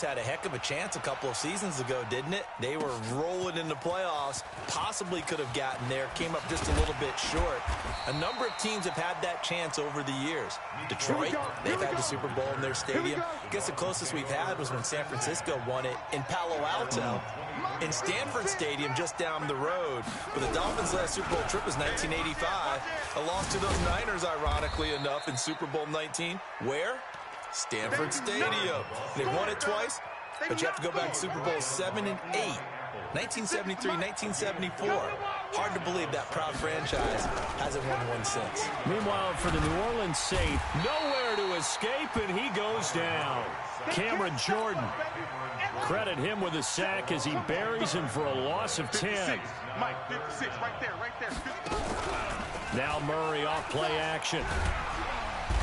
had a heck of a chance a couple of seasons ago, didn't it? They were rolling in the playoffs, possibly could have gotten there, came up just a little bit short. A number of teams have had that chance over the years. Detroit, they've had the Super Bowl in their stadium. I guess the closest we've had was when San Francisco won it in Palo Alto, in Stanford Stadium just down the road. But the Dolphins' last Super Bowl trip was 1985. A loss to those Niners, ironically enough, in Super Bowl 19. Where? Stanford Stadium. They won it twice, but you have to go back to Super Bowl 7 and 8. 1973, 1974. Hard to believe that proud franchise hasn't won one since. Meanwhile, for the New Orleans Saints, nowhere to escape, and he goes down. Cameron Jordan. Credit him with a sack as he buries him for a loss of 10. Mike, 56, right there. Now Murray off play action.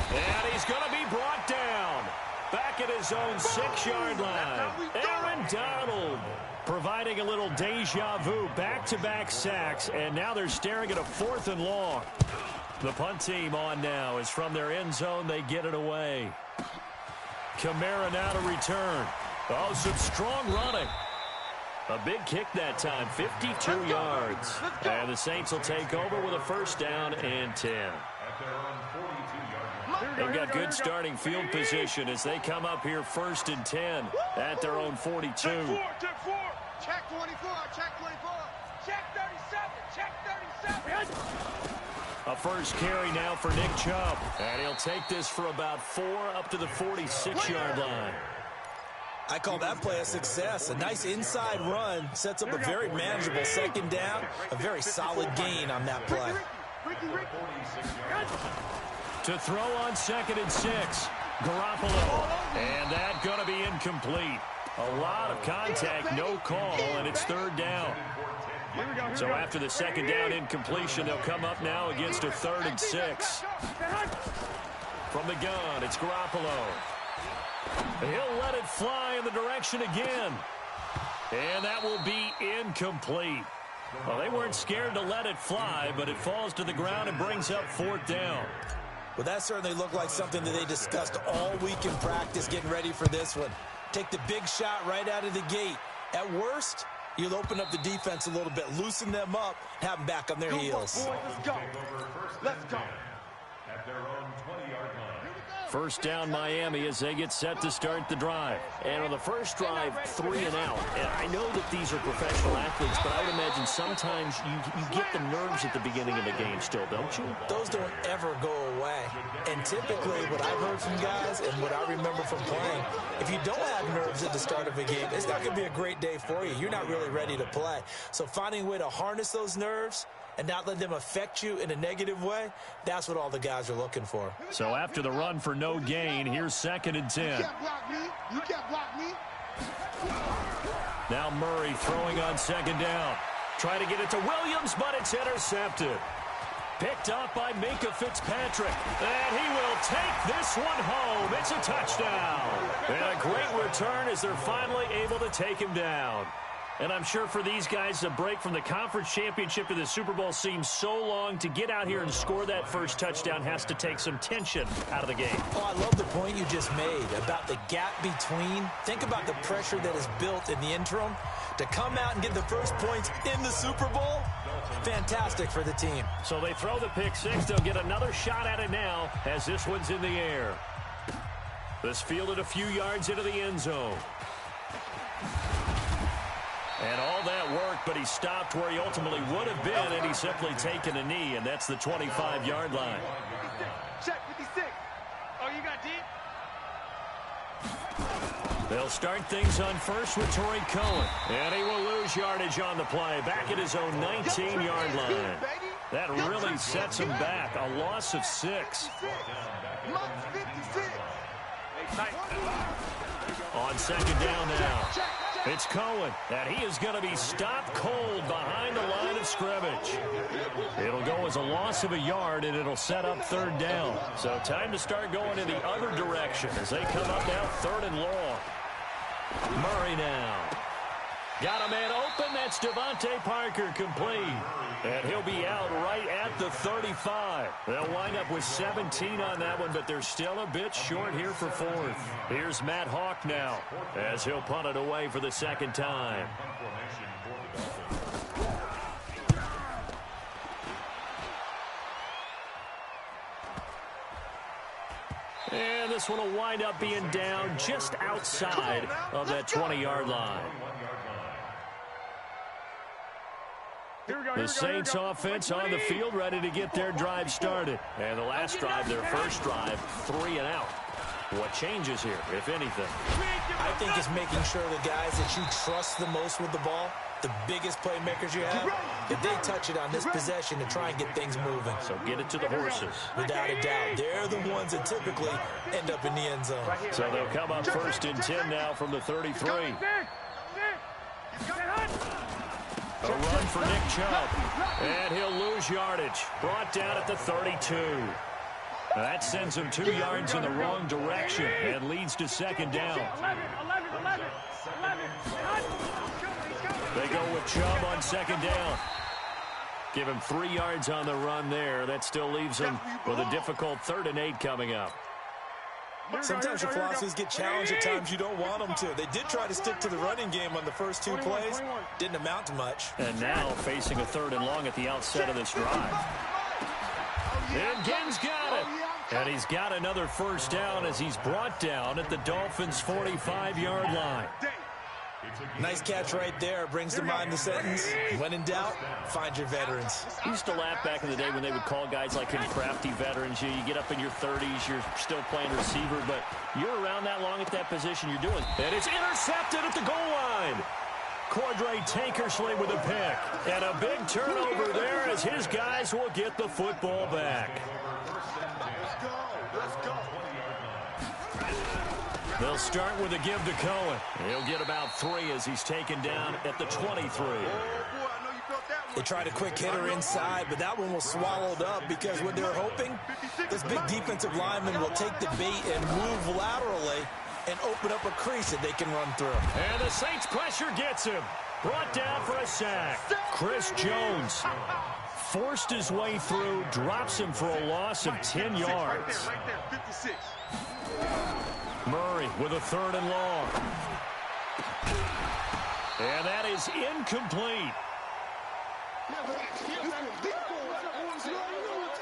And he's going to be brought down. Back at his own 6-yard line. Aaron Donald providing a little deja vu. Back-to-back sacks, and now they're staring at a 4th and long. The punt team on now is from their end zone. They get it away. Kamara now to return. Oh, some strong running. A big kick that time, 52 yards. And the Saints will take over with a 1st down and 10. They've got good starting field position as they come up here 1st and 10 at their own 42. Check 24, check 24, check 37, check 37. A first carry now for Nick Chubb. And he'll take this for about 4 up to the 46-yard line. I call that play a success. A nice inside run sets up a very manageable 2nd down. A very solid gain on that play. To throw on 2nd and 6. Garoppolo. And that going to be incomplete. A lot of contact, no call, and it's 3rd down. So after the 2nd down incompletion, they'll come up now against a 3rd and 6. From the gun, it's Garoppolo. He'll let it fly in the direction again. And that will be incomplete. Well, they weren't scared to let it fly, but it falls to the ground and brings up 4th down. Well, that certainly looked like something that they discussed all week in practice getting ready for this one. Take the big shot right out of the gate. At worst, you'll open up the defense a little bit, loosen them up, have them back on their heels. Let's go. Let's go. At their own 20-yard line. 1st down Miami as they get set to start the drive. And on the first drive, 3 and out. And I know that these are professional athletes, but I would imagine sometimes you get the nerves at the beginning of the game still, don't you? Those don't ever go away. And typically what I've heard from guys and what I remember from playing, if you don't have nerves at the start of a game, it's not going to be a great day for you. You're not really ready to play. So finding a way to harness those nerves and not let them affect you in a negative way, that's what all the guys are looking for. So after the run for no gain, here's 2nd and 10. You can't block me. You can't block me. Now Murray throwing on 2nd down. Try to get it to Williams, but it's intercepted. Picked up by Minkah Fitzpatrick. And he will take this one home. It's a touchdown. And a great return as they're finally able to take him down. And I'm sure for these guys, the break from the conference championship to the Super Bowl seems so long. To get out here and score that first touchdown has to take some tension out of the game. Oh, I love the point you just made about the gap between. Think about the pressure that is built in the interim. To come out and get the first points in the Super Bowl, fantastic for the team. So they throw the pick 6. They'll get another shot at it now as this one's in the air. This fielded a few yards into the end zone. And all that worked, but he stopped where he ultimately would have been, and he's simply taken a knee, and that's the 25-yard line. Check 56. Oh, you got deep? They'll start things on first with Torrey Cohen. And he will lose yardage on the play, back at his own 19-yard line. That really sets him back, a loss of 6. On 2nd down now. It's Cohen, and he is going to be stopped cold behind the line of scrimmage. It'll go as a loss of a yard, and it'll set up 3rd down. So time to start going in the other direction as they come up now 3rd and long. Murray now. Got a man open. That's Devontae Parker complete. And he'll be out right at the 35. They'll wind up with 17 on that one, but they're still a bit short here for fourth. Here's Matt Hawk now as he'll punt it away for the second time. And this one will wind up being down just outside of that 20-yard line. The Saints offense on the field ready to get their drive started. And the last drive, their first drive, 3 and out. What changes here, if anything? I think it's making sure the guys that you trust the most with the ball, the biggest playmakers you have, if they touch it on this possession to try and get things moving. So get it to the horses. Without a doubt. They're the ones that typically end up in the end zone. So they'll come up 1st and 10 now from the 33. A run for Nick Chubb. And he'll lose yardage. Brought down at the 32. That sends him 2 yards in the wrong direction and leads to second down. They go with Chubb on second down. Give him 3 yards on the run there. That still leaves him with a difficult 3rd and 8 coming up. Sometimes your philosophies get challenged at times you don't want them to. They did try to stick to the running game on the first 2 plays. Didn't amount to much. And now facing a 3rd and long at the outset of this drive. And Ginn's got it. And he's got another first down as he's brought down at the Dolphins' 45-yard line. Nice catch right there. Brings to mind the sentence, when in doubt, find your veterans. I used to laugh back in the day when they would call guys like him crafty veterans. You get up in your 30s, you're still playing receiver, but you're around that long at that position, you're doing. And it's intercepted at the goal line. Cordray Tankersley with a pick. And a big turnover there as his guys will get the football back. They'll start with a give to Cohen. He'll get about 3 as he's taken down at the 23. They tried a quick hitter inside, but that one was swallowed up because what they're hoping, this big defensive lineman will take the bait and move laterally and open up a crease that they can run through. And the Saints pressure gets him. Brought down for a sack. Chris Jones forced his way through, drops him for a loss of 10 yards. Murray with a 3rd and long. And that is incomplete.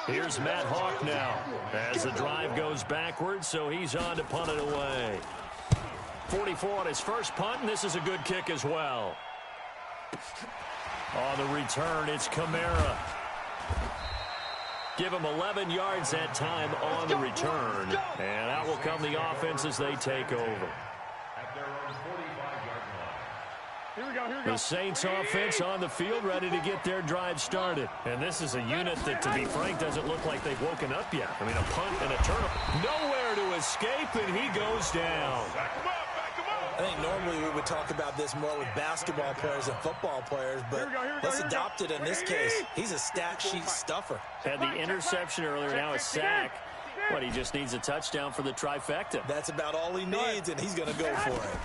Here's Matt Hawk now as the drive goes backwards, so he's on to punt it away. 44 on his first punt, and this is a good kick as well. On the return, it's Kamara. Give him 11 yards that time on the return. And out will come the offense as they take over. The Saints offense on the field ready to get their drive started. And this is a unit that, to be frank, doesn't look like they've woken up yet. I mean, a punt and a turnover. Nowhere to escape, and he goes down. I think normally we would talk about this more with basketball players and football players, but let's adopt it in this case. He's a stat sheet stuffer. Had the interception earlier, now a sack. What, he just needs a touchdown for the trifecta. That's about all he needs, and he's going to go for it.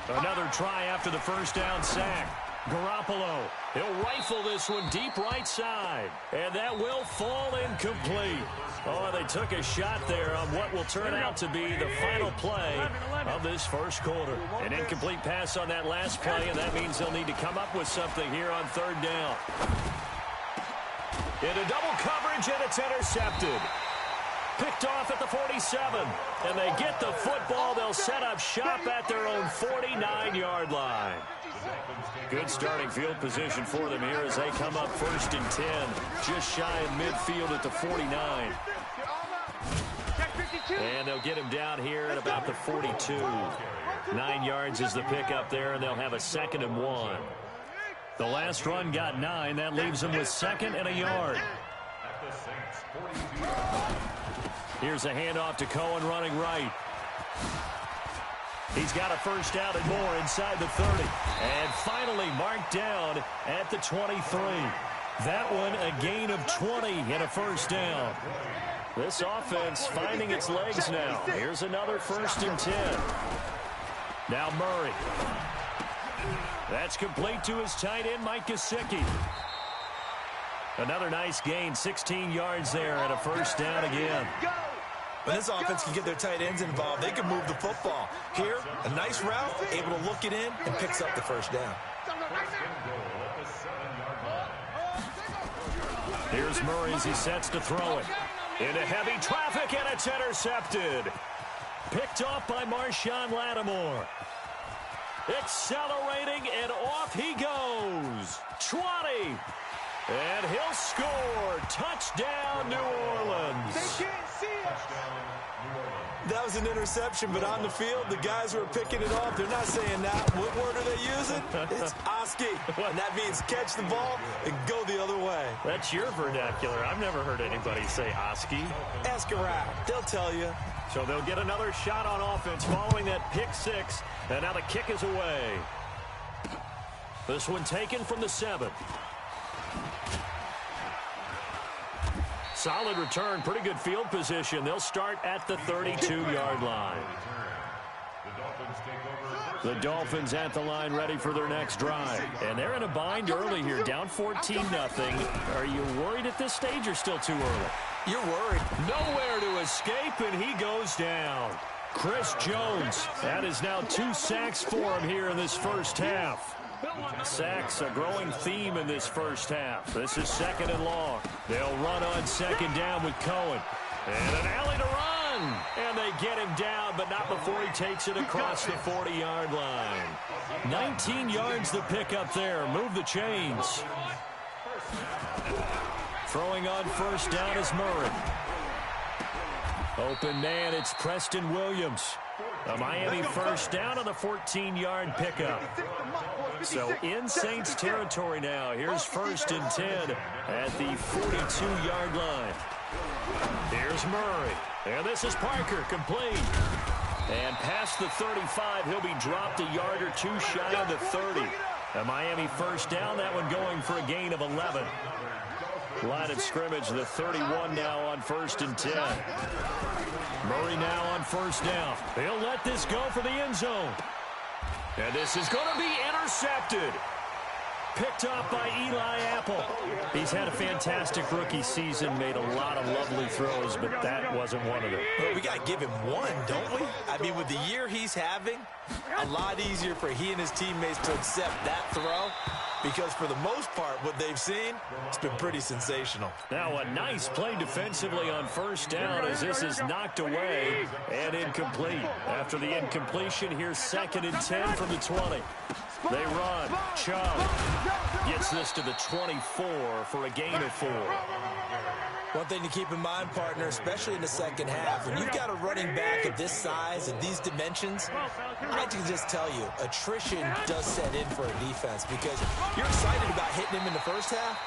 Another try after the first down sack. Garoppolo, he'll rifle this one deep right side. And that will fall incomplete. Oh, they took a shot there on what will turn out to be the final play of this first quarter. An incomplete pass on that last play, and that means they'll need to come up with something here on 3rd down. Into double coverage, and it's intercepted. Picked off at the 47, and they get the football. They'll set up shop at their own 49-yard line. Good starting field position for them here as they come up 1st and 10, just shy of midfield at the 49. And they'll get him down here at about the 42. 9 yards is the pickup there, and they'll have a 2nd and 1. The last run got 9. That leaves them with 2nd and a yard. Here's a handoff to Cohen running right. He's got a first down and more inside the 30. And finally marked down at the 23. That one a gain of 20 and a first down. This offense finding its legs now. Here's another 1st and 10. Now Murray. That's complete to his tight end, Mike Gesicki. Another nice gain, 16 yards there and a first down again. When this offense can get their tight ends involved, they can move the football. Here, a nice route, able to look it in, and picks up the first down. Here's Murray as he sets to throw it. Into heavy traffic, and it's intercepted. Picked off by Marshawn Lattimore. Accelerating, and off he goes. 20. And he'll score. Touchdown, New Orleans. They can't see us. That was an interception, but on the field, the guys who are picking it off, they're not saying that. What word are they using? It's Oski. And that means catch the ball and go the other way. That's your vernacular. I've never heard anybody say Oski. Ask around. They'll tell you. So they'll get another shot on offense following that pick six. And now the kick is away. This one taken from the 7. Solid return, pretty good field position. They'll start at the 32-yard line. The Dolphins at the line ready for their next drive. And they're in a bind early here, down 14-0. Are you worried at this stage or still too early? You're worried. Nowhere to escape, and he goes down. Chris Jones, that is now 2 sacks for him here in this first half. Sacks, a growing theme in this first half. This is 2nd and long. They'll run on 2nd down with Cohen. And an alley to run. And they get him down, but not before he takes it across the 40-yard line. 19 yards to pick up there. Move the chains. Throwing on first down is Murray. Open man, it's Preston Williams. A Miami first down on the 14-yard pickup. So in Saints territory now. Here's 1st and 10 at the 42-yard line. Here's Murray. And this is Parker, complete. And past the 35, he'll be dropped a yard or 2 shy of the 30. A Miami first down, that one going for a gain of 11. Line of scrimmage, the 31 now on 1st and 10. Murray now on first down. He'll let this go for the end zone. And this is going to be intercepted. Picked off by Eli Apple. He's had a fantastic rookie season, made a lot of lovely throws, but that wasn't one of them. Well, we got to give him one, don't we? I mean, with the year he's having, a lot easier for he and his teammates to accept that throw, because for the most part, what they've seen, it's been pretty sensational. Now a nice play defensively on first down as this is knocked away and incomplete. After the incompletion, here's 2nd and 10 from the 20. They run. Chubb gets this to the 24 for a gain of 4. One thing to keep in mind, partner, especially in the second half, when you've got a running back of this size and these dimensions, I can just tell you, attrition does set in for a defense because you're excited about hitting him in the first half.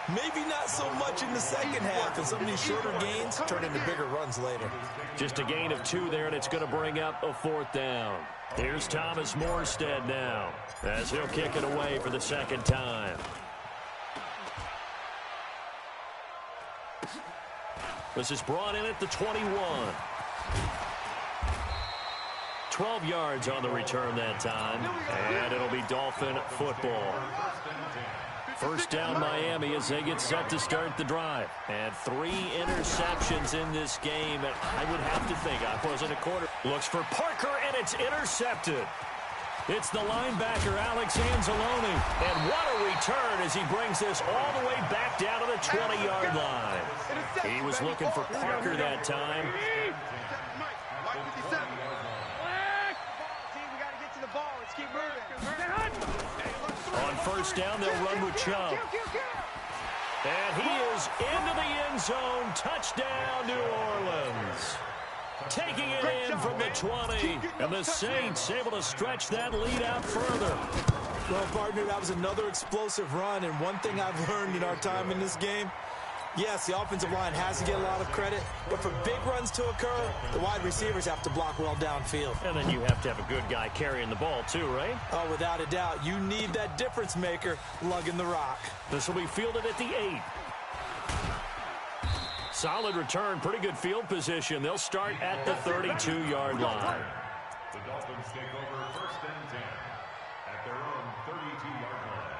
Maybe not so much in the second half, and some of these shorter gains turn into bigger runs later. Just a gain of 2 there, and it's going to bring up a 4th down. Here's Thomas Morstead now, as he'll kick it away for the 2nd time. This is brought in at the 21. 12 yards on the return that time, and it'll be Dolphin football. First down Miami as they get set to start the drive. And 3 interceptions in this game. And I would have to think I wasn't a quarter. Looks for Parker, and it's intercepted. It's the linebacker, Alex Anzalone. And what a return as he brings this all the way back down to the 20-yard line. He was looking for Parker that time. On first down, they'll run with Chubb. And he is into the end zone. Touchdown, New Orleans. Taking it in from the 20. And the Saints able to stretch that lead out further. Well, partner, that was another explosive run. And one thing I've learned in our time in this game, yes, the offensive line has to get a lot of credit, but for big runs to occur, the wide receivers have to block well downfield. And then you have to have a good guy carrying the ball too, right? Oh, without a doubt. You need that difference maker lugging the rock. This will be fielded at the 8. Solid return, pretty good field position. They'll start at the 32-yard line. The Dolphins take over 1st and 10 at their own 32-yard line.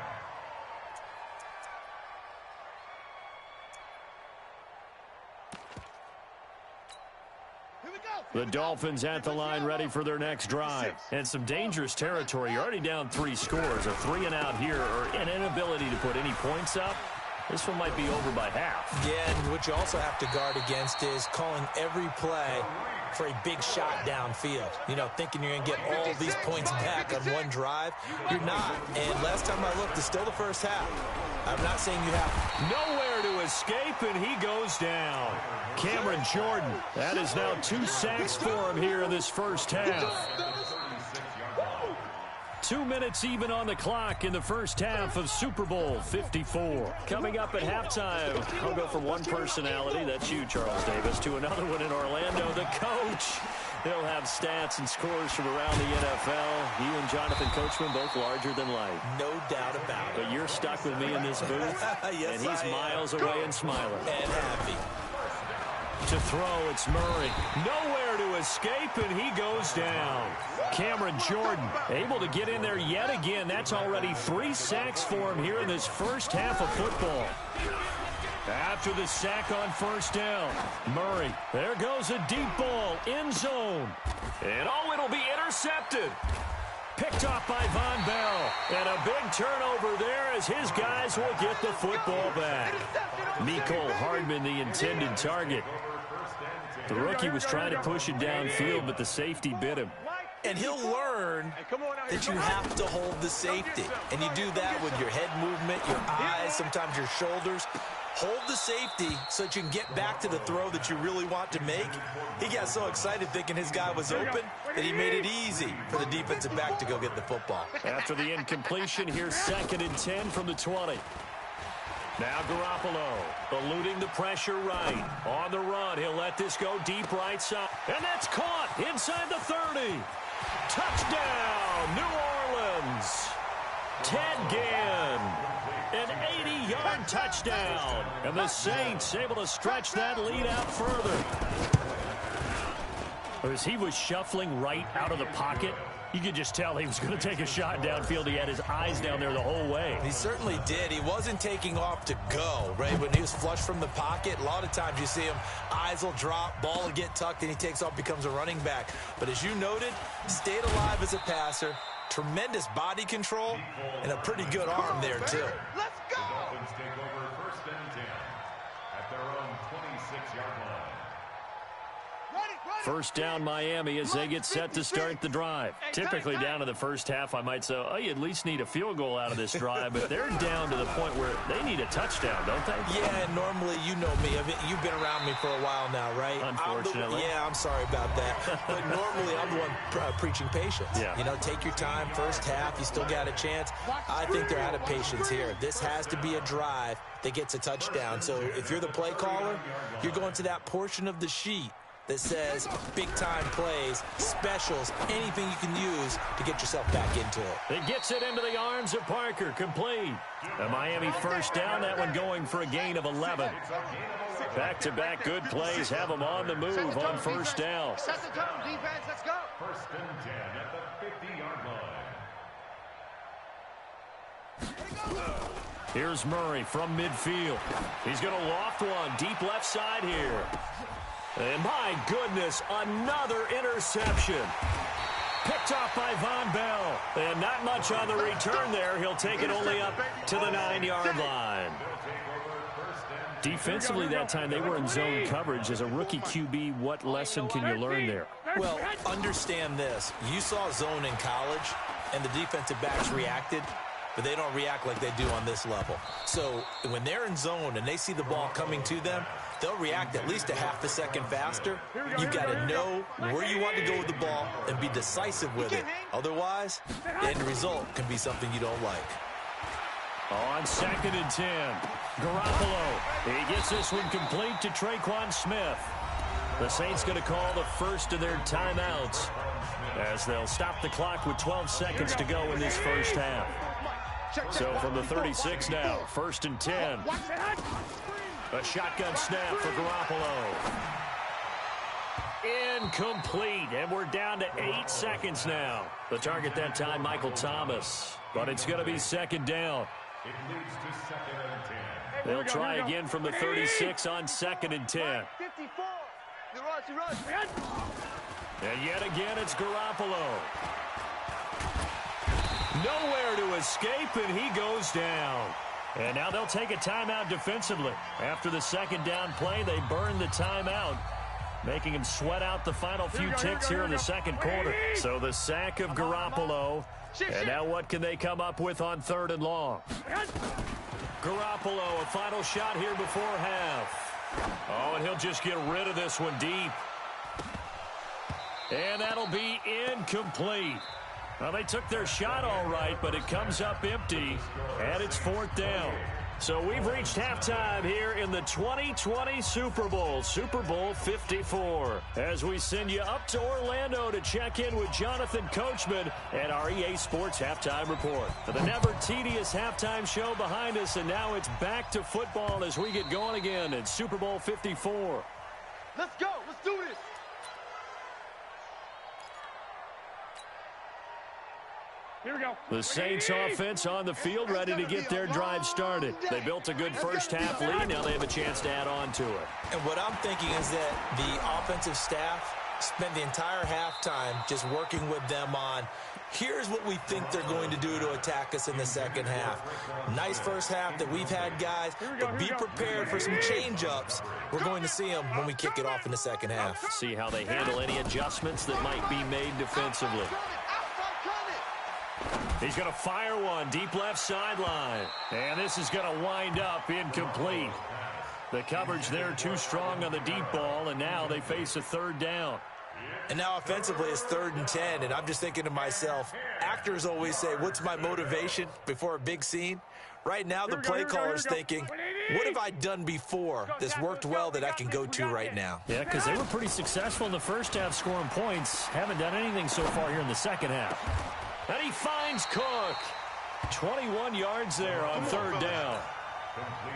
The Dolphins at the line ready for their next drive. And some dangerous territory. You're already down 3 scores. A 3-and-out here or an inability to put any points up. This one might be over by half. Yeah, and what you also have to guard against is calling every play for a big shot downfield. You know, thinking you're going to get all these points back on one drive. You're not. And last time I looked, it's still the first half. I'm not saying you have nowhere to escape, and he goes down. Cameron Jordan, that is now 2 sacks for him here in this first half. 2 minutes even on the clock in the first half of Super Bowl 54. Coming up at halftime, I'll go from one personality, that's you, Charles Davis, to another one in Orlando, the coach. He'll have stats and scores from around the NFL. You and Jonathan Coachman both larger than life. No doubt about it. But you're stuck with me in this booth, yes, and he's miles away and smiling. And happy. To throw, it's Murray. Nowhere to escape, and he goes down. Cameron Jordan able to get in there yet again. That's already 3 sacks for him here in this first half of football. After the sack on first down, Murray, there goes a deep ball, end zone. And oh, it'll be intercepted. Picked off by Von Bell. And a big turnover there as his guys will get the football back. Mecole Hardman, the intended target. The rookie was trying to push it downfield, but the safety bit him. And he'll learn that you have to hold the safety. And you do that with your head movement, your eyes, sometimes your shoulders. Hold the safety so that you can get back to the throw that you really want to make. He got so excited thinking his guy was open that he made it easy for the defensive back to go get the football. After the incompletion, here's 2nd and 10 from the 20. Now Garoppolo eluding the pressure right. On the run, he'll let this go deep right side. And that's caught inside the 30. Touchdown, New Orleans. Ted Ginn. An 80-yard touchdown. And the Saints able to stretch that lead out further. As he was shuffling right out of the pocket, you could just tell he was going to take a shot downfield. He had his eyes down there the whole way. He certainly did. He wasn't taking off to go, right? When he was flush from the pocket, a lot of times you see him, eyes will drop, ball will get tucked, and he takes off, becomes a running back. But as you noted, stayed alive as a passer, tremendous body control, and a pretty good arm there, too. Let's go! The Dolphins take over 1st and 10 at their own 26-yard line. First down Miami as they get set to start the drive. Typically down to the first half, I might say, oh, you at least need a field goal out of this drive, but they're down to the point where they need a touchdown, don't they? Yeah, normally, you know me. You've been around me for a while now, right? Unfortunately. I'm sorry about that. But normally, I'm the one preaching patience. Yeah. You know, take your time, first half, you still got a chance. I think they're out of patience here. This has to be a drive that gets a touchdown. So if you're the play caller, you're going to that portion of the sheet that says big-time plays, specials, anything you can use to get yourself back into it. It gets it into the arms of Parker, complete. A Miami first down, that one going for a gain of 11. Back-to-back good plays have them on the move on first down. Set the tone, defense, let's go. 1st and 10 at the 50-yard line. Here's Murray from midfield. He's going to loft one deep left side here. And my goodness, another interception. Picked off by Von Bell. And not much on the return there. He'll take it only up to the 9-yard line. Defensively that time, they were in zone coverage. As a rookie QB, what lesson can you learn there? Well, understand this. You saw zone in college, and the defensive backs reacted, but they don't react like they do on this level. So when they're in zone and they see the ball coming to them, they'll react at least a half a second faster. You've got to know where you want to go with the ball and be decisive with it. Otherwise, the end result can be something you don't like. On 2nd and 10, Garoppolo. He gets this one complete to Traquan Smith. The Saints going to call the first of their timeouts as they'll stop the clock with 12 seconds to go in this first half. So from the 36 now, 1st and 10. A shotgun snap for Garoppolo. Incomplete, and we're down to 8 seconds now. The target that time, Michael Thomas. But it's going to be 2nd down. It leads to 2nd and 10. They'll try again from the 36 on 2nd and 10. 54. And yet again, it's Garoppolo. Nowhere to escape, and he goes down. And now they'll take a timeout defensively. After the second down play, they burn the timeout, making him sweat out the final few ticks here in the second quarter. So the sack of Garoppolo. And now what can they come up with on 3rd and long? Garoppolo, a final shot here before half. Oh, and he'll just get rid of this one deep. And that'll be incomplete. Well, they took their shot all right, but it comes up empty, and it's 4th down. So we've reached halftime here in the 2020 Super Bowl, Super Bowl 54, as we send you up to Orlando to check in with Jonathan Coachman and our EA Sports Halftime Report. For the never tedious halftime show behind us, and now it's back to football as we get going again in Super Bowl 54. Let's go. Let's do this. Here we go. The Saints offense on the field, ready to get their drive started. They built a good first half lead. Now they have a chance to add on to it. And what I'm thinking is that the offensive staff spent the entire halftime just working with them on, here's what we think they're going to do to attack us in the second half. Nice first half that we've had, guys, but be prepared for some change-ups. We're going to see them when we kick it off in the second half. See how they handle any adjustments that might be made defensively. He's going to fire one deep left sideline. And this is going to wind up incomplete. The coverage there too strong on the deep ball, and now they face a 3rd down. And now offensively it's 3rd and 10, and I'm just thinking to myself, actors always say, what's my motivation before a big scene? Right now the play caller's thinking, what have I done before that's worked well that I can go to right now? Yeah, because they were pretty successful in the first half scoring points. Haven't done anything so far here in the second half. And he finds Cook. 21 yards there on 3rd down.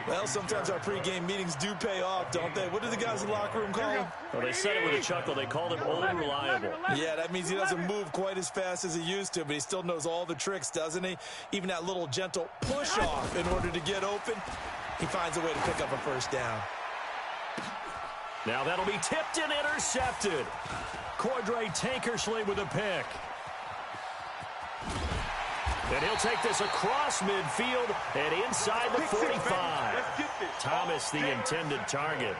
Well, sometimes our pregame meetings do pay off, don't they? What do the guys in the locker room call him? Well, they said it with a chuckle. They called him old reliable. Yeah, that means he doesn't move quite as fast as he used to, but he still knows all the tricks, doesn't he? Even that little gentle push-off in order to get open, he finds a way to pick up a first down. Now that'll be tipped and intercepted. Cordray Tankersley with a pick. And he'll take this across midfield and inside the 45. Thomas, the intended target.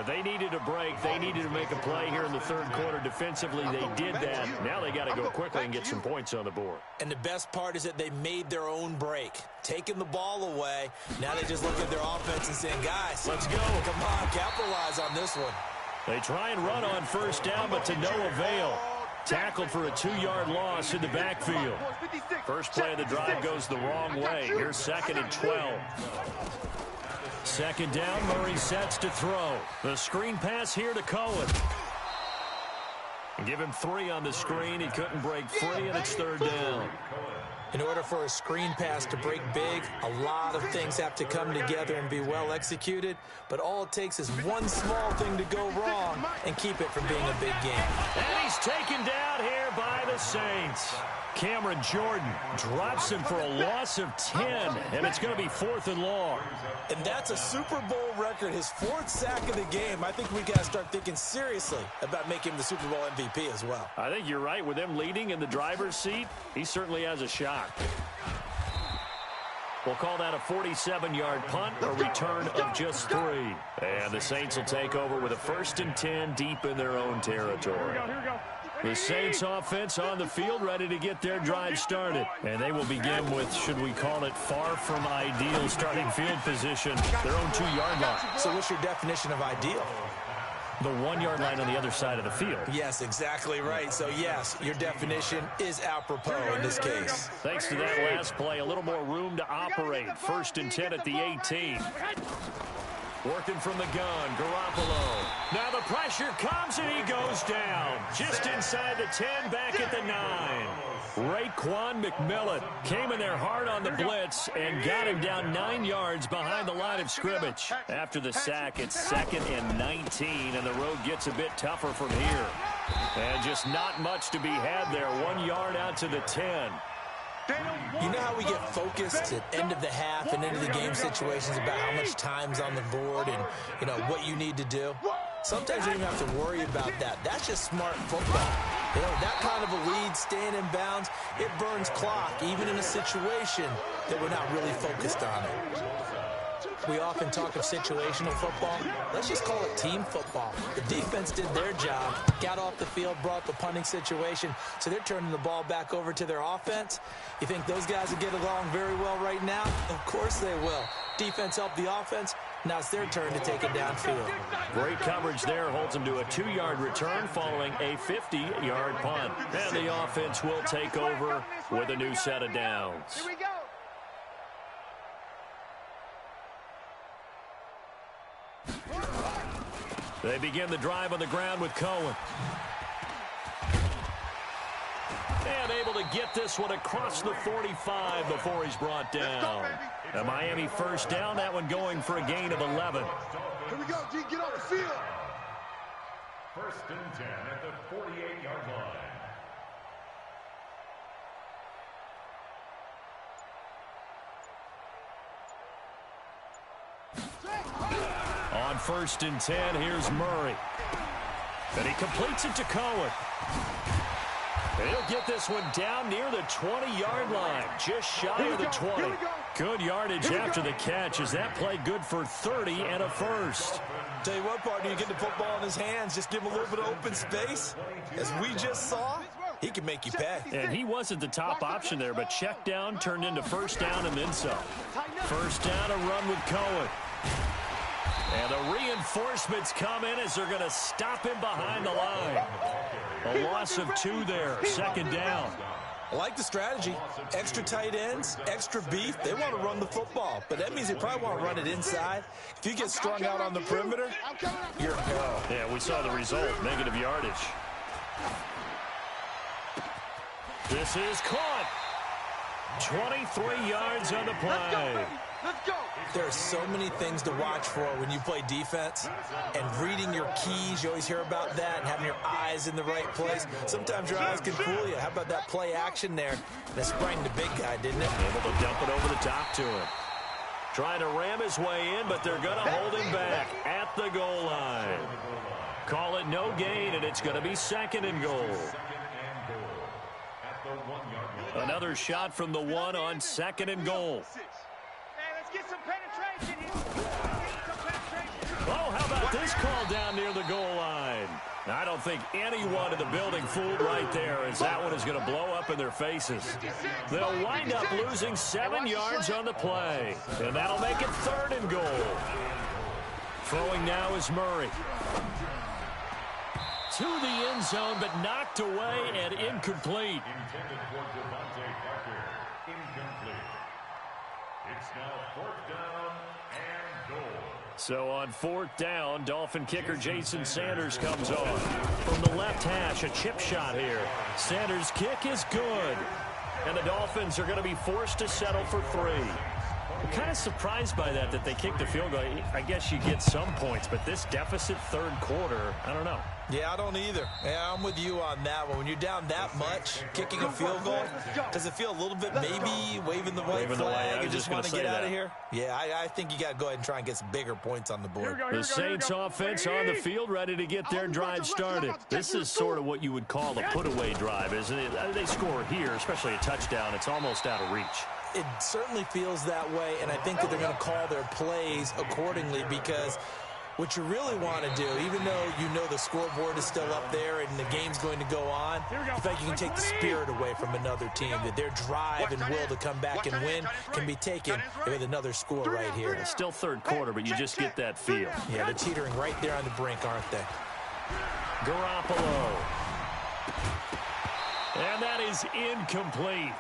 They needed a break. They needed to make a play here in the 3rd quarter defensively. They did that. Now they got to go quickly and get some points on the board. And the best part is that they made their own break, taking the ball away. Now they just look at their offense and saying, guys, let's go. Come on, capitalize on this one. They try and run on 1st down, but to no avail. Tackled for a 2-yard loss in the backfield. First play of the drive goes the wrong way. Here's 2nd and 12. 2nd down, Murray sets to throw. The screen pass here to Cohen. Give him 3 on the screen. He couldn't break free, and it's 3rd down. In order for a screen pass to break big, a lot of things have to come together and be well executed, but all it takes is one small thing to go wrong and keep it from being a big game. And he's taken down here by the Saints. Cameron Jordan drops him for a loss of 10, and it's going to be 4th and long. And that's a Super Bowl record, his 4th sack of the game. I think we got to start thinking seriously about making him the Super Bowl MVP as well. I think you're right. With him leading in the driver's seat, he certainly has a shot. We'll call that a 47-yard punt, a return of just 3. And the Saints will take over with a 1st and 10 deep in their own territory. The Saints offense on the field, ready to get their drive started. And they will begin with, should we call it, far from ideal starting field position, their own 2-yard line. So what's your definition of ideal? The 1-yard line on the other side of the field. Yes, exactly right. So, yes, your definition is apropos in this case. Thanks to that last play, a little more room to operate. 1st and 10 at the 18. Working from the gun, Garoppolo. Now the pressure comes and he goes down. Just inside the 10, back at the 9. Raekwon McMillan came in there hard on the blitz and got him down 9 yards behind the line of scrimmage. After the sack, it's 2nd and 19, and the road gets a bit tougher from here. And just not much to be had there. 1 yard out to the 10. You know how we get focused at end of the half and into the game situations about how much time's on the board and, you know, what you need to do? Sometimes you don't even have to worry about that. That's just smart football. You know, that kind of a lead, staying in bounds, it burns clock, even in a situation that we're not really focused on it. We often talk of situational football. Let's just call it team football. The defense did their job, got off the field, brought the punting situation, so they're turning the ball back over to their offense. You think those guys will get along very well right now? Of course they will. Defense helped the offense. Now it's their turn to take it downfield. Great coverage there. Holds them to a 2-yard return following a 50-yard punt. And the offense will take over with a new set of downs. Here we go. They begin the drive on the ground with Cohen. And able to get this one across the 45 before he's brought down. A Miami first down, that one going for a gain of 11. Here we go, G, get on the field. First and 10 at the 48-yard line. On first and 10, here's Murray. And he completes it to Cohen. And he'll get this one down near the 20-yard line, just shy of the 20. Good yardage after the catch. Is that play good for 30 and a first? Tell you what, partner, you get the football in his hands, just give him a little bit of open space. As we just saw, he can make you pay. And he wasn't the top option there, but check down turned into first down and then some. First down, a run with Cohen. And the reinforcements come in as they're going to stop him behind the line. A loss of 2 there, second down. I like the strategy. Extra tight ends, extra beef. They want to run the football, but that means they probably want to run it inside. If you get strung out on the perimeter, you're in peril. Yeah, we saw the result, negative yardage. This is caught. 23 yards on the play. Let's go. There are so many things to watch for when you play defense, and reading your keys, you always hear about that, and having your eyes in the right place. Sometimes your eyes can fool you. How about that play action there? That sprang the big guy, didn't it? Able to dump it over the top to him. Trying to ram his way in, but they're going to hold him back at the goal line. Call it no gain, and it's going to be second and goal. Another shot from the 1 on second and goal. Get some penetration here. Oh, how about this call down near the goal line? I don't think anyone in the building fooled right there, as that one is going to blow up in their faces. They'll wind up losing 7 yards on the play, and that'll make it third and goal. Throwing now is Murray. To the end zone, but knocked away and incomplete. Intended for Devontae Parker. Incomplete. It's now fourth down and goal. So on fourth down, Dolphin kicker Jason Sanders comes on. From the left hash, a chip shot here. Sanders' kick is good. And the Dolphins are going to be forced to settle for 3. I'm kind of surprised by that they kicked the field goal. I guess you get some points, but this deficit third quarter, I don't know. Yeah, I don't either. Yeah, I'm with you on that one. When you're down that much, kicking a field goal, does it feel a little bit maybe waving the white flag and just want to get out of here? Yeah, I think you got to go ahead and try and get some bigger points on the board. The Saints offense on the field, ready to get their drive started. This is sort of what you would call a put-away drive, isn't it? They score here, especially a touchdown. It's almost out of reach. It certainly feels that way, and I think that they're going to call their plays accordingly, because what you really want to do, even though you know the scoreboard is still up there and the game's going to go on, I think you can take the spirit away from another team, that their drive and will to come back and win can be taken with another score right here. It's still third quarter, but you just get that feel. Yeah, they're teetering right there on the brink, aren't they? Garoppolo. And that is incomplete.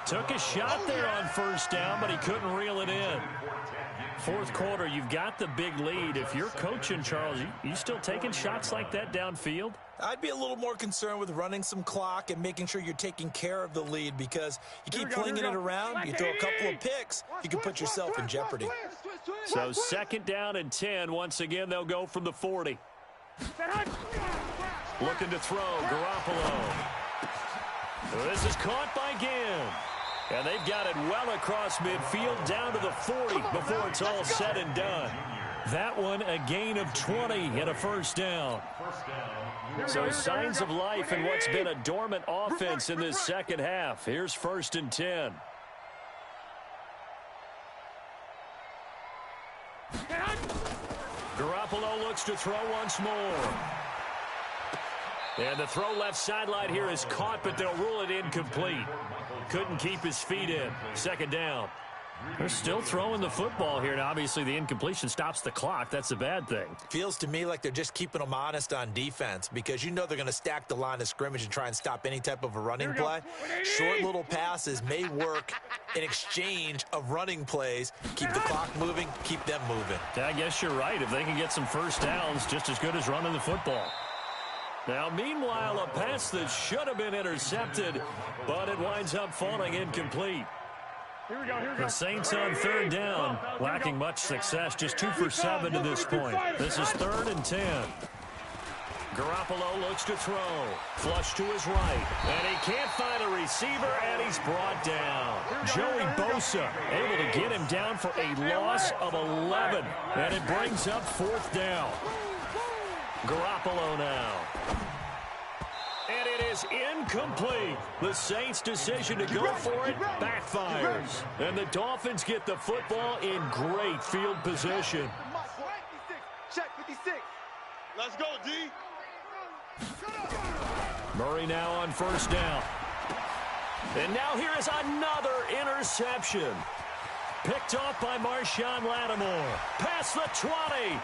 Took a shot there on first down, but he couldn't reel it in. Fourth quarter, you've got the big lead. If you're coaching, Charles, you still taking shots like that downfield? I'd be a little more concerned with running some clock and making sure you're taking care of the lead, because you keep flinging it around, you throw a couple of picks, you can put yourself in jeopardy. So second down and 10. Once again, they'll go from the 40. Looking to throw, Garoppolo. This is caught by Ginn. And they've got it well across midfield, down to the 40 before it's all said and done. That one a gain of 20 and a first down. So signs of life in what's been a dormant offense in this second half. Here's 1st and 10. Garoppolo looks to throw once more. And the throw left sideline here is caught, but they'll rule it incomplete. Couldn't keep his feet in. 2nd down. They're still throwing the football here. Now, obviously, the incompletion stops the clock. That's a bad thing. Feels to me like they're just keeping them honest on defense because you know they're going to stack the line of scrimmage and try and stop any type of a running play. Short little passes may work in exchange of running plays. Keep the clock moving, keep them moving. I guess you're right. If they can get some first downs, just as good as running the football. Now, meanwhile, a pass that should have been intercepted, but it winds up falling incomplete. The Saints on 3rd down, lacking much success, just 2 for 7 to this point. This is 3rd and 10. Garoppolo looks to throw. Flush to his right. And he can't find a receiver, and he's brought down. Joey Bosa able to get him down for a loss of 11. And it brings up 4th down. Garoppolo now. And it is incomplete. The Saints' decision to go for it backfires. And the Dolphins get the football in great field position. Check 56. Let's go, D. Murray now on 1st down. And now here is another interception. Picked off by Marshawn Lattimore. Past the 20.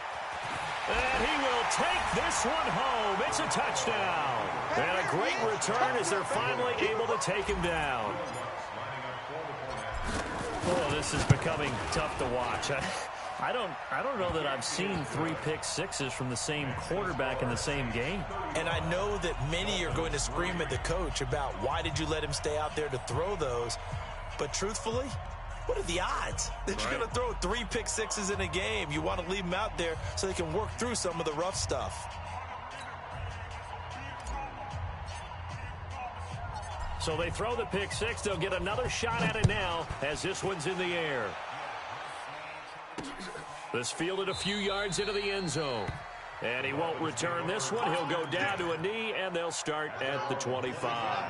And he will take this one home. It's a touchdown. And a great return as they're finally able to take him down. Oh, this is becoming tough to watch. I don't know that I've seen 3 pick sixes from the same quarterback in the same game. And I know that many are going to scream at the coach about why did you let him stay out there to throw those. But truthfully, what are the odds that you're going to throw 3 pick sixes in a game? You want to leave them out there so they can work through some of the rough stuff. So they throw the pick 6. They'll get another shot at it now as this one's in the air. This fielded a few yards into the end zone. And he won't return this one. He'll go down to a knee, and they'll start at the 25.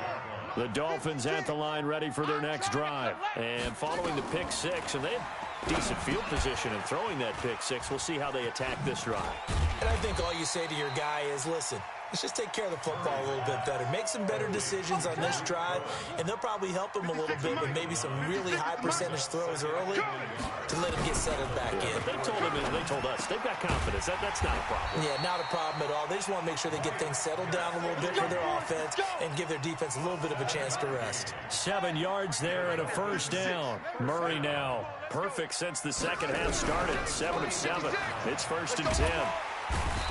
The Dolphins at the line ready for their next drive. And following the pick 6, and they have decent field position in throwing that pick 6. We'll see how they attack this drive. And I think all you say to your guy is, listen, let's just take care of the football a little bit better. Make some better decisions on this drive, and they'll probably help him a little bit with maybe some really high percentage throws early to let him get settled back in. But they told us, they've got confidence. That's not a problem. Yeah, not a problem at all. They just want to make sure they get things settled down a little bit for their offense and give their defense a little bit of a chance to rest. 7 yards there and a first down. Murray now perfect since the second half started. 7 of 7. It's 1st and 10.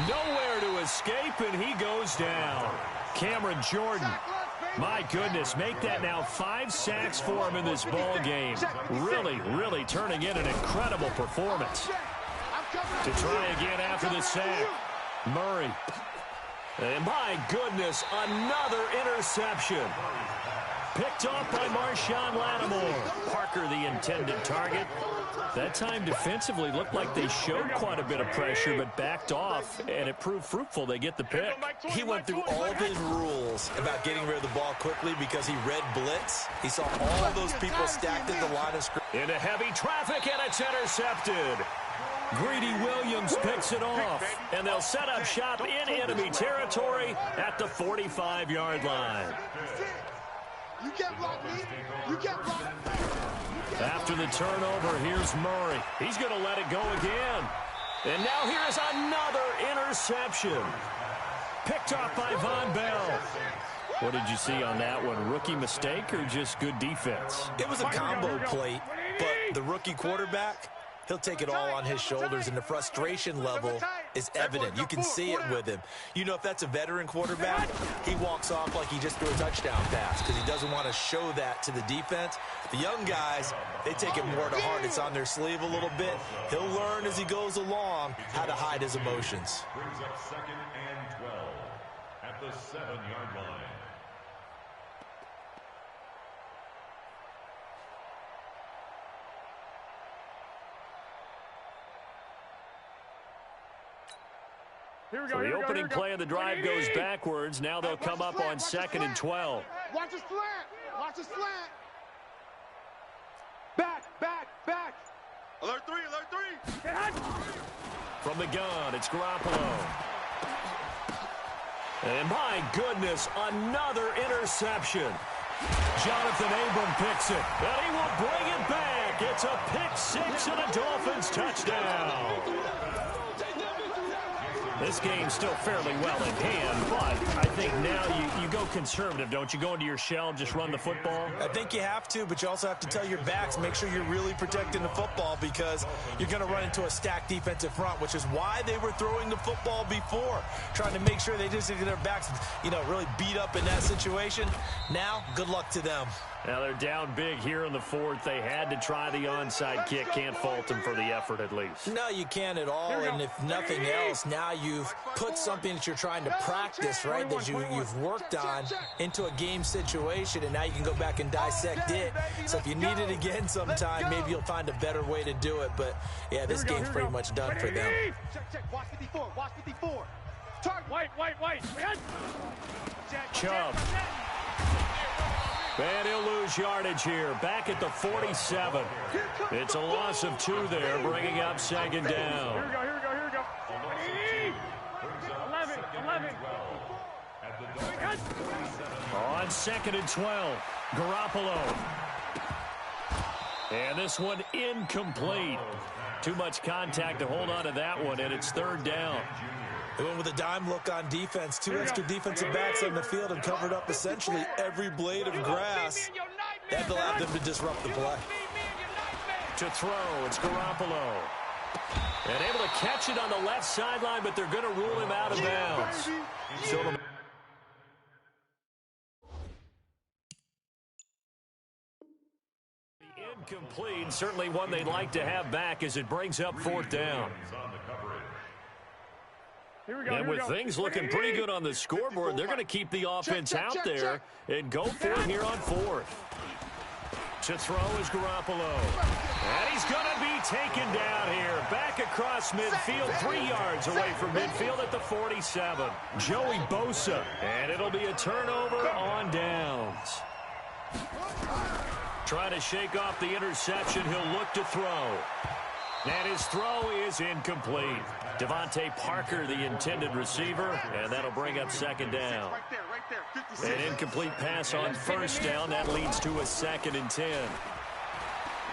Nowhere to escape, and he goes down. Cameron Jordan, my goodness, make that now 5 sacks for him in this ball game. Really turning in an incredible performance. To try again after the sack, Murray. And my goodness, another interception. Picked off by Marshawn Lattimore. Parker, the intended target. That time defensively looked like they showed quite a bit of pressure, but backed off, and it proved fruitful. They get the pick. He went through all of his rules about getting rid of the ball quickly because he read blitz. He saw all of those people stacked at the line of scrimmage. Into heavy traffic, and it's intercepted. Greedy Williams picks it off, and they'll set up shop in enemy territory at the 45-yard line. You can't block me. You can't block me. After the turnover, here's Murray. He's going to let it go again. And now here's another interception. Picked off by Von Bell. What did you see on that one? Rookie mistake or just good defense? It was a combo plate, but the rookie quarterback, he'll take it all on his shoulders, and the frustration level is evident. You can see it with him. You know, if that's a veteran quarterback, he walks off like he just threw a touchdown pass because he doesn't want to show that to the defense. The young guys, they take it more to heart. It's on their sleeve a little bit. He'll learn as he goes along how to hide his emotions. Brings up 2nd and 12 at the 7-yard line. So the opening play of the drive goes backwards. Now they'll come up on 2nd and 12. Watch the slant. Watch the slant. Back. Alert three. From the gun, it's Garoppolo. And my goodness, another interception. Jonathan Abram picks it, and he will bring it back. It's a pick six and a Dolphins touchdown. This game's still fairly well in hand, but I think now you go conservative, don't you? Go into your shell, just run the football? I think you have to, but you also have to tell your backs, make sure you're really protecting the football because you're going to run into a stacked defensive front, which is why they were throwing the football before, trying to make sure they just get their backs, really beat up in that situation. Now, good luck to them. Now they're down big here in the fourth. They had to try the onside kick. Can't fault them for the effort at least. No, you can't at all. And if nothing else, now you've put something that you're trying to practice, right, that you've worked on into a game situation, and now you can go back and dissect it. So if you need it again sometime, maybe you'll find a better way to do it. But, yeah, this game's pretty much done for them. Check. Watch 54. Watch 54. Target. White. Chubb. And he'll lose yardage here. Back at the 47. It's a loss of 2 there, bringing up 2nd down. Here we go. 11. On 2nd and 12, Garoppolo. And this one incomplete. Too much contact to hold on to that one, and it's 3rd down. They went with a dime look on defense. 2 extra defensive backs on the field and covered up essentially every blade of grass. That allowed them to disrupt the play. To throw, it's Garoppolo. And able to catch it on the left sideline, but they're going to rule him out of bounds. So incomplete, certainly one they'd like to have back as it brings up 4th down. And with things looking pretty good on the scoreboard, they're going to keep the offense out there and go for it here on 4th. To throw is Garoppolo. And he's going to be taken down here. Back across midfield, 3 yards away from midfield at the 47. Joey Bosa. And it'll be a turnover on downs. Trying to shake off the interception. He'll look to throw. And his throw is incomplete. Devontae Parker, the intended receiver, and that'll bring up 2nd down. An incomplete pass on 1st down. That leads to a 2nd and 10.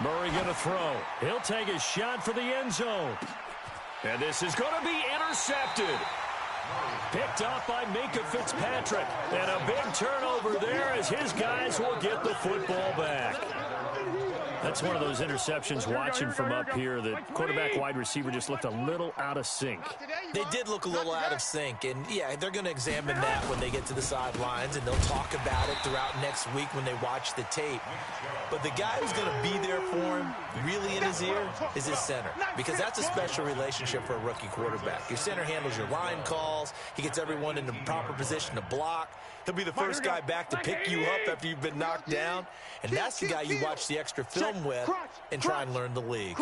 Murray going to throw. He'll take a shot for the end zone. And this is going to be intercepted. Picked off by Minka Fitzpatrick. And a big turnover there as his guys will get the football back. That's one of those interceptions watching from up here. The quarterback wide receiver just looked a little out of sync. They did look a little out of sync, and, yeah, they're going to examine that when they get to the sidelines, and they'll talk about it throughout next week when they watch the tape. But the guy who's going to be there for him, really in his ear, is his center, because that's a special relationship for a rookie quarterback. Your center handles your line calls. He gets everyone in the proper position to block. He'll be the first guy back to pick you up after you've been knocked down, and that's the guy you watch the extra film with and try and learn the league.